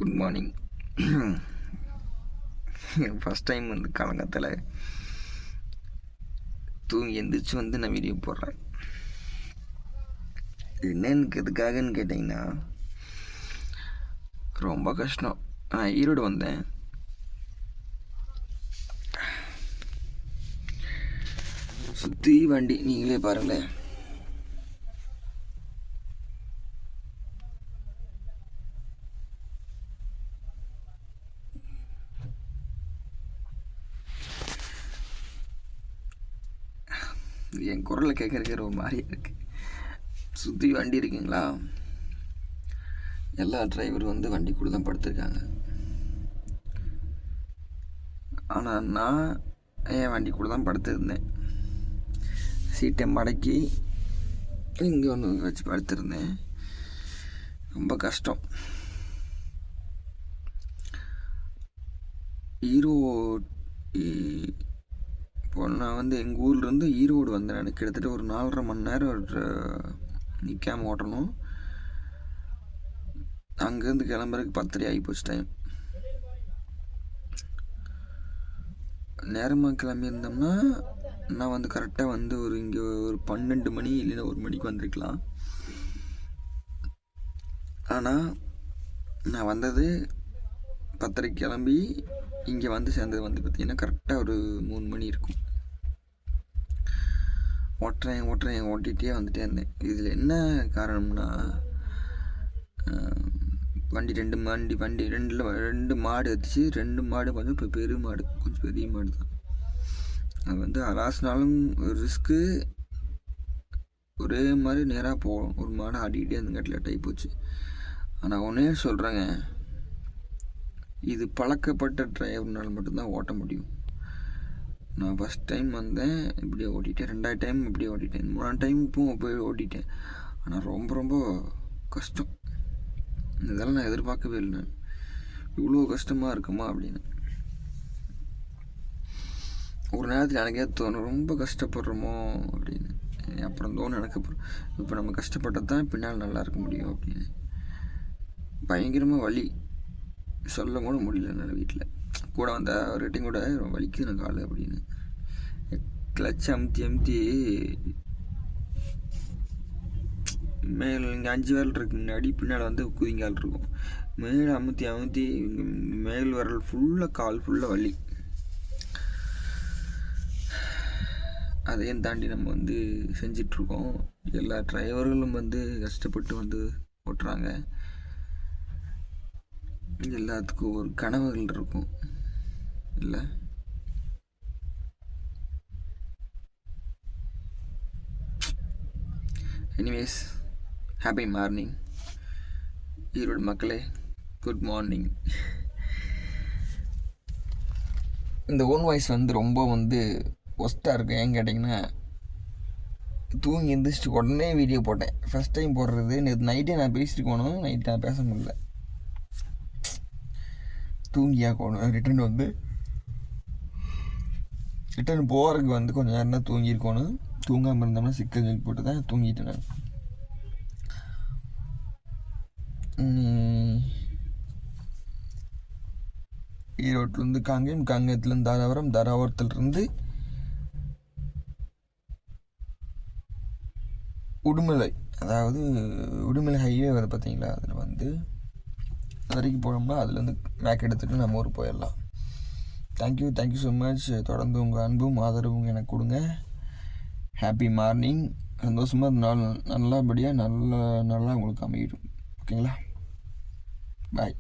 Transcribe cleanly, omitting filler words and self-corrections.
Good morning. First time வந்து காலங்கத்தில் தூங்கி எந்திரிச்சு வந்து நான் வீடியோ போடுறேன். என்னன்னு எதுக்காகன்னு கேட்டிங்கன்னா, ரொம்ப கஷ்டம். நான் ஈரோடு வந்தேன். சுற்றி வண்டி நீங்களே பாருங்களேன். என் குரலை கேட்கறதுக்கு ஒரு மாதிரியா இருக்கு. சுற்றி வண்டி இருக்குங்களா, எல்லா டிரைவரும் வந்து வண்டிக்குள்ளே தான் படுத்திருக்காங்க. ஆனால் நான் என் வண்டிக்குள்ளே தான் படுத்திருந்தேன். சீட்டை மடக்கி இங்கே ஒன்று வச்சு படுத்திருந்தேன். ரொம்ப கஷ்டம். இப்போ நான் வந்து எங்கள் ஊர்லேருந்து ஈரோடு வந்தேன். எனக்கு கிட்டத்தட்ட ஒரு 4.5 மணி நேரம் நிற்காமல் ஓட்டணும். அங்கேருந்து கிளம்புறதுக்கு 10:30 ஆகி போச்சு டைம். நேரமாக கிளம்பியிருந்தோம்னா நான் வந்து கரெக்டாக வந்து இங்கே ஒரு 12 மணி இல்லைன்னா 1 மணிக்கு வந்திருக்கலாம். ஆனால் நான் வந்தது 10:30 கிளம்பி இங்கே வந்து சேர்ந்தது வந்து பார்த்திங்கன்னா கரெக்டாக ஒரு 3 மணி இருக்கும். ஓட்டிகிட்டே வந்துட்டே இருந்தேன். இதில் என்ன காரணம்னா, வண்டி ரெண்டு மாடு வச்சு, 2 மாடு கொஞ்சம் இப்போ பெரிய மாடு, கொஞ்சம் பெரிய மாடு தான். அது வந்து லாஸ்ட்னாலும் ரிஸ்க்கு. ஒரே மாதிரி நேராக போகும். ஒரு மாடு ஆடிக்கிட்டே இருந்துங்காட்டி லேட் ஆகி போச்சு. ஆனால் ஒன்றே சொல்கிறேங்க, இது பழக்கப்பட்ட டிரைவர்னால் மட்டும்தான் ஓட்ட முடியும். நான் ஃபஸ்ட் டைம் வந்தேன், இப்படியே ஓட்டிட்டேன். 2வது டைம் இப்படியே ஓட்டிட்டேன். 3வது டைம் இப்போவும் போய் ஓட்டிட்டேன். ஆனால் ரொம்ப ரொம்ப கஷ்டம். இதெல்லாம் நான் எதிர்பார்க்கவே இல்லை. நான் இவ்வளோ கஷ்டமாக இருக்குமா அப்படின்னு ஒரு நேரத்தில் எனக்கே தோணும், ரொம்ப கஷ்டப்படுறோமோ அப்படின்னு. அப்புறம் தோணும் எனக்கு, அப்புறம் இப்போ நம்ம கஷ்டப்பட்டது தான் பின்னால் நல்லா இருக்க முடியும் அப்படின்னு. பயங்கரமாக வலி, சொல்ல கூட முடியல. என்னால் வீட்டில் கூட வந்த ஒரு ரேட்டிங் கூட வலிக்குது நான் கால் அப்படின்னு. கிளச் அமுத்தி மேலே இங்கே 5 விரல் இருக்கு, முன்னாடி பின்னால் வந்து குதிங்கால் இருக்கும். மேலே அமுத்தி மேல் விரல் ஃபுல்லாக, கால் ஃபுல்லாக வலி. அதையும் தாண்டி நம்ம வந்து செஞ்சிட்ருக்கோம். எல்லா டிரைவர்களும் வந்து கஷ்டப்பட்டு வந்து ஓட்டுறாங்க. எல்லாத்துக்கும் ஒரு கனவுகள் இருக்கும் இல்லை? எனிவேஸ், ஹாப்பி மார்னிங் ஈரோடு மக்களே. Good morning. இந்த ஓன் வாய்ஸ் வந்து ரொம்ப வந்து ஒஸ்ட்டாக இருக்கும். ஏன்னு கேட்டிங்கன்னா, தூங்கி எழுந்திரிச்சிட்டு உடனே வீடியோ போட்டேன். ஃபஸ்ட் டைம் போடுறது. நேற்று நைட்டே நான் பேசிட்டு போனோம், நைட்டு நான் பேச முடியல. தூங்கியாக்கணும். ரிட்டர்ன் போகிறதுக்கு வந்து கொஞ்சம் நேரம் தான் தூங்கியிருக்கணும். தூங்காமல் இருந்தோம்னா சிக்கல் போட்டு தான் தூங்கிட்டேன் நான். ஈரோட்டிலேருந்து காங்கேயம், காங்கேயத்துலேருந்து தாராபுரம், தாராபுரத்துலேருந்து உடுமலை, அதாவது உடுமலை ஹைவே வருது பார்த்தீங்களா, அதில் வந்து அது வரைக்கும் போனோம்னா அதுலேருந்து மேக் எடுத்துகிட்டு நம்ம ஊர் போயிடலாம். Thank you so much. தொடர்ந்து உங்கள் அன்பும் ஆதரவும் எனக்கு கொடுங்க. Happy morning. சந்தோஷமாக நல்லபடியாக நல்லா உங்களுக்கு அமையிடும். ஓகேங்களா? பாய்.